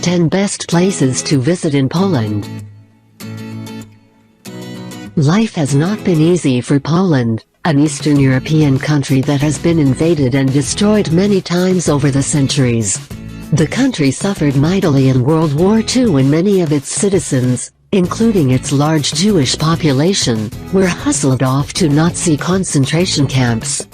10 best places to visit in Poland. Life has not been easy for Poland, an Eastern European country that has been invaded and destroyed many times over the centuries. The country suffered mightily in World War II when many of its citizens, including its large Jewish population, were hustled off to Nazi concentration camps.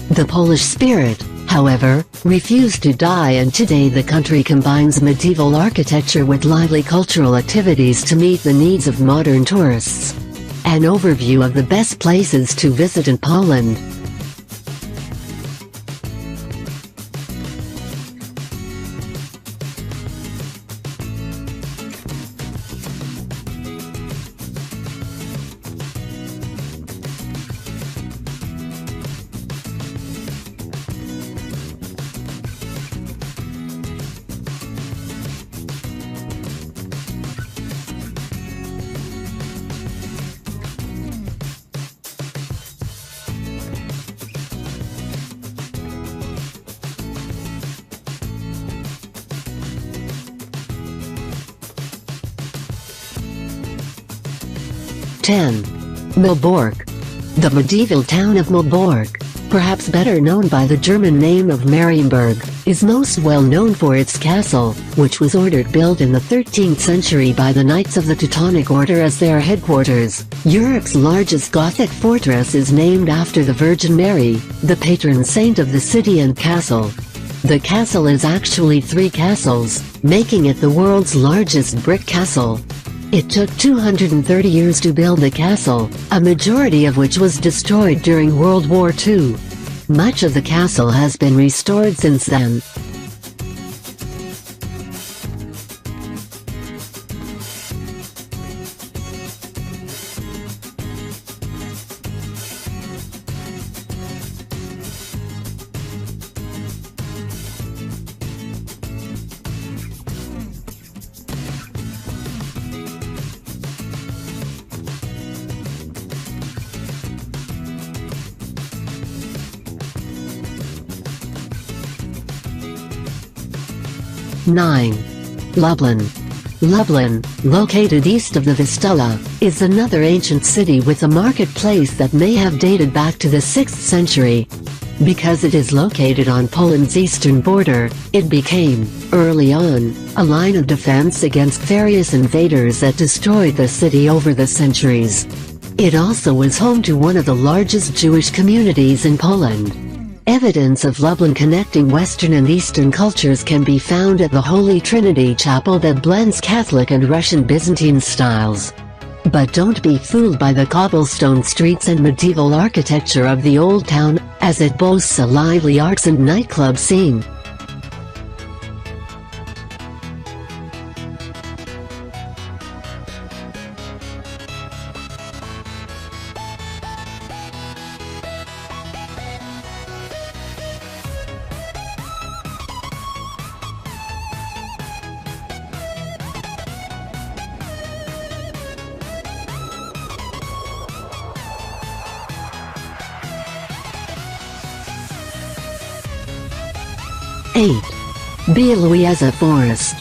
The Polish spirit, however, refused to die, and today the country combines medieval architecture with lively cultural activities to meet the needs of modern tourists. An overview of the best places to visit in Poland. Malbork. The medieval town of Malbork, perhaps better known by the German name of Marienburg, is most well known for its castle, which was ordered built in the 13th century by the Knights of the Teutonic Order as their headquarters. Europe's largest Gothic fortress is named after the Virgin Mary, the patron saint of the city and castle. The castle is actually 3 castles, making it the world's largest brick castle. It took 230 years to build the castle, a majority of which was destroyed during World War II. Much of the castle has been restored since then. Lublin. Lublin, located east of the Vistula, is another ancient city with a marketplace that may have dated back to the 6th century. Because it is located on Poland's eastern border, it became, early on, a line of defense against various invaders that destroyed the city over the centuries. It also was home to one of the largest Jewish communities in Poland. Evidence of Lublin connecting Western and Eastern cultures can be found at the Holy Trinity Chapel that blends Catholic and Russian Byzantine styles. But don't be fooled by the cobblestone streets and medieval architecture of the old town, as it boasts a lively arts and nightclub scene. Bialowieza Forest.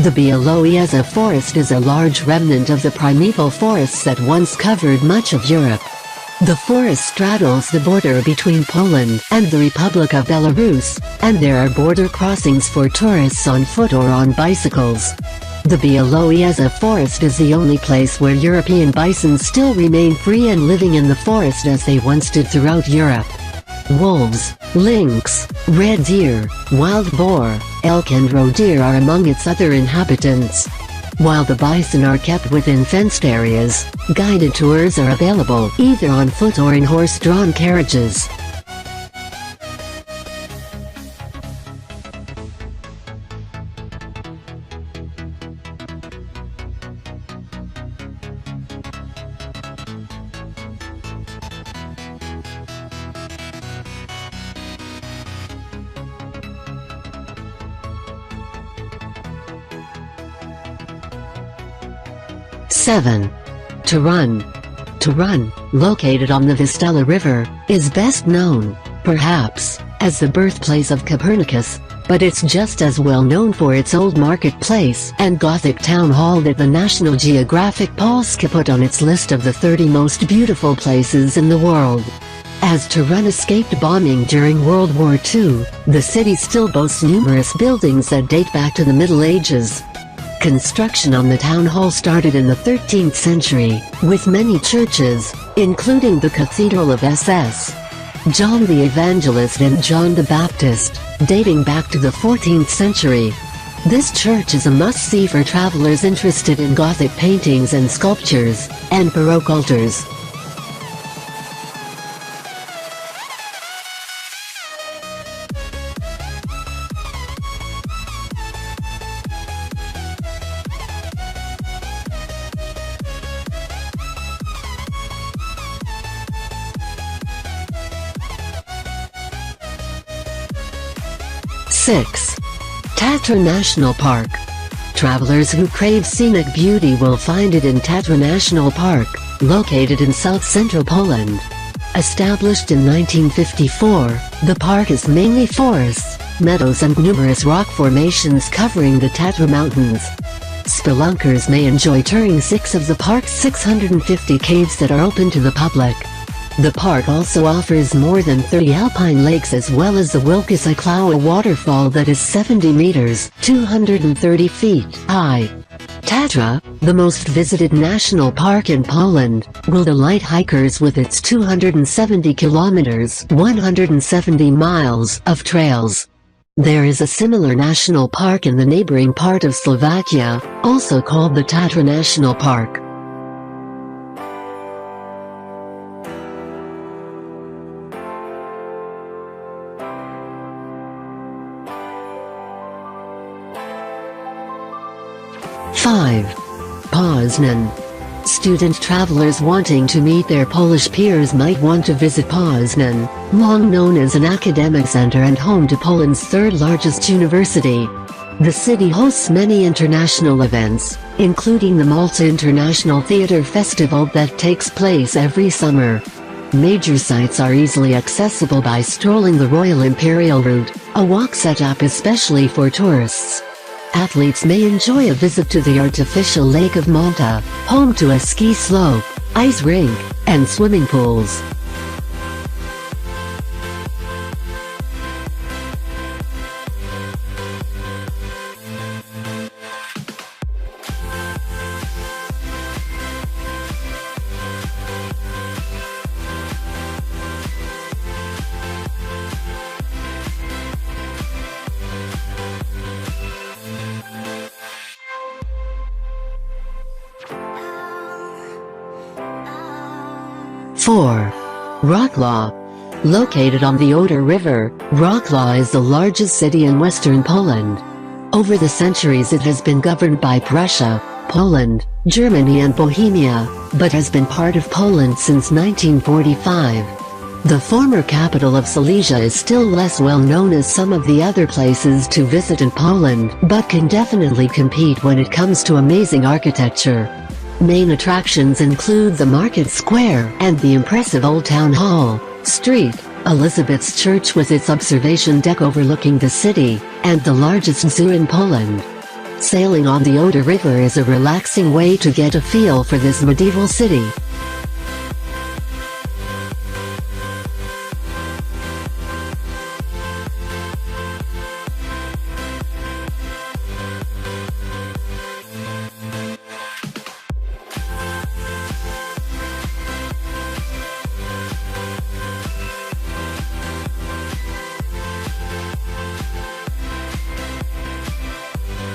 The Bialowieza Forest is a large remnant of the primeval forests that once covered much of Europe. The forest straddles the border between Poland and the Republic of Belarus, and there are border crossings for tourists on foot or on bicycles. The Bialowieza Forest is the only place where European bison still remain free and living in the forest as they once did throughout Europe. Wolves, lynx, red deer, wild boar, elk and roe deer are among its other inhabitants. While the bison are kept within fenced areas, guided tours are available either on foot or in horse-drawn carriages. Torun. Torun, located on the Vistula River, is best known, perhaps, as the birthplace of Copernicus, but it's just as well known for its old marketplace and Gothic town hall that the National Geographic Polska put on its list of the 30 most beautiful places in the world. As Torun escaped bombing during World War II, the city still boasts numerous buildings that date back to the Middle Ages. Construction on the town hall started in the 13th century, with many churches, including the Cathedral of SS. John the Evangelist and John the Baptist, dating back to the 14th century. This church is a must-see for travelers interested in Gothic paintings and sculptures, and Baroque altars. Six. Tatra National Park. Travelers who crave scenic beauty will find it in Tatra National Park, located in south-central Poland. Established in 1954, the park is mainly forests, meadows and numerous rock formations covering the Tatra Mountains. Spelunkers may enjoy touring 6 of the park's 650 caves that are open to the public. The park also offers more than 30 alpine lakes as well as the Wilkisa waterfall that is 70 meters (230 feet) high. Tatra, the most visited national park in Poland, will delight hikers with its 270 kilometers (170 miles) of trails. There is a similar national park in the neighboring part of Slovakia, also called the Tatra National Park. 5. Poznan. Student travelers wanting to meet their Polish peers might want to visit Poznan, long known as an academic center and home to Poland's third-largest university. The city hosts many international events, including the Malta International Theatre Festival that takes place every summer. Major sites are easily accessible by strolling the Royal Imperial Route, a walk set up especially for tourists. Athletes may enjoy a visit to the artificial Lake of Malta, home to a ski slope, ice rink, and swimming pools. Four. Wroclaw. Located on the Oder River, Wroclaw is the largest city in western Poland. Over the centuries it has been governed by Prussia, Poland, Germany and Bohemia, but has been part of Poland since 1945. The former capital of Silesia is still less well known as some of the other places to visit in Poland, but can definitely compete when it comes to amazing architecture. Main attractions include the Market Square and the impressive Old Town Hall, Street, Elizabeth's Church with its observation deck overlooking the city, and the largest zoo in Poland. Sailing on the Oder River is a relaxing way to get a feel for this medieval city.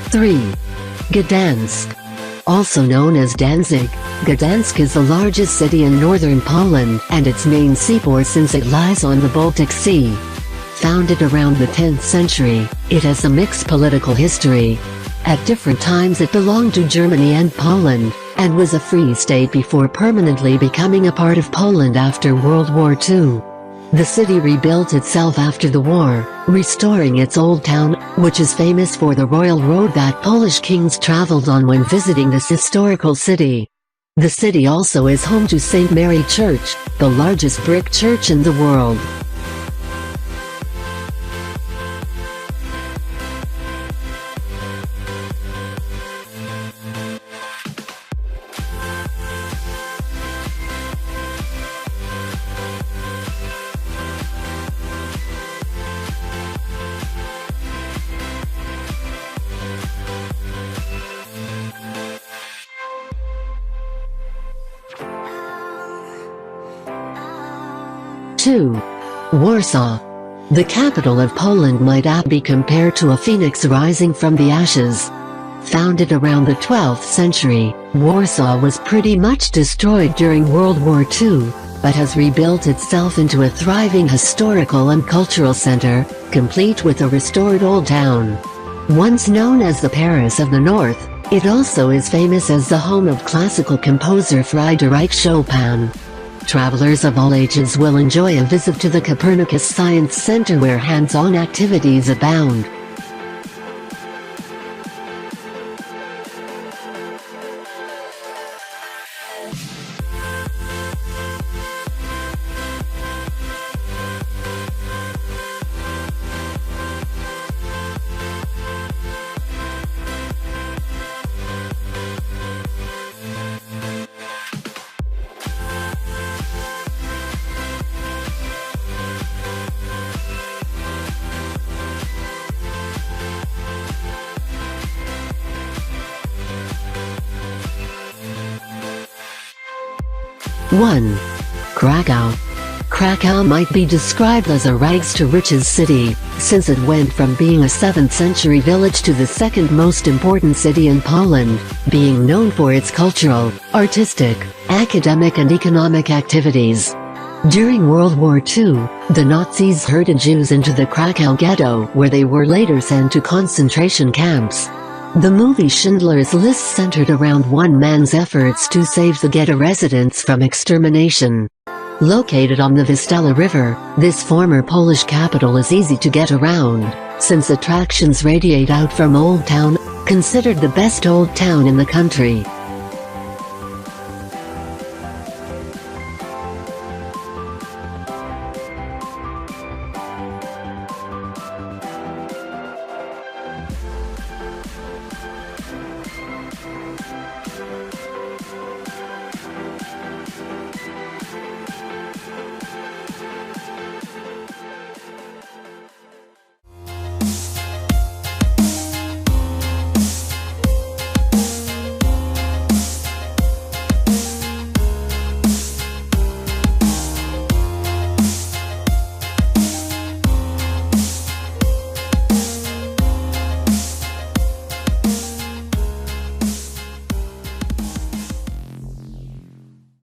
Three. Gdansk. Also known as Danzig, Gdansk is the largest city in northern Poland and its main seaport since it lies on the Baltic Sea. Founded around the 10th century, it has a mixed political history. At different times it belonged to Germany and Poland, and was a free state before permanently becoming a part of Poland after World War II. The city rebuilt itself after the war, restoring its old town, which is famous for the royal road that Polish kings traveled on when visiting this historical city. The city also is home to St. Mary Church, the largest brick church in the world. 2. Warsaw. The capital of Poland might be compared to a phoenix rising from the ashes. Founded around the 12th century, Warsaw was pretty much destroyed during World War II, but has rebuilt itself into a thriving historical and cultural center, complete with a restored old town. Once known as the Paris of the North, it also is famous as the home of classical composer Frédéric Chopin. Travelers of all ages will enjoy a visit to the Copernicus Science Center where hands-on activities abound. One. Krakow. Krakow might be described as a rags-to-riches city, since it went from being a 7th-century village to the second most important city in Poland, being known for its cultural, artistic, academic and economic activities. During World War II, the Nazis herded Jews into the Krakow ghetto where they were later sent to concentration camps. The movie Schindler's List centered around one man's efforts to save the ghetto residents from extermination. Located on the Vistula River, this former Polish capital is easy to get around, since attractions radiate out from Old Town, considered the best old town in the country.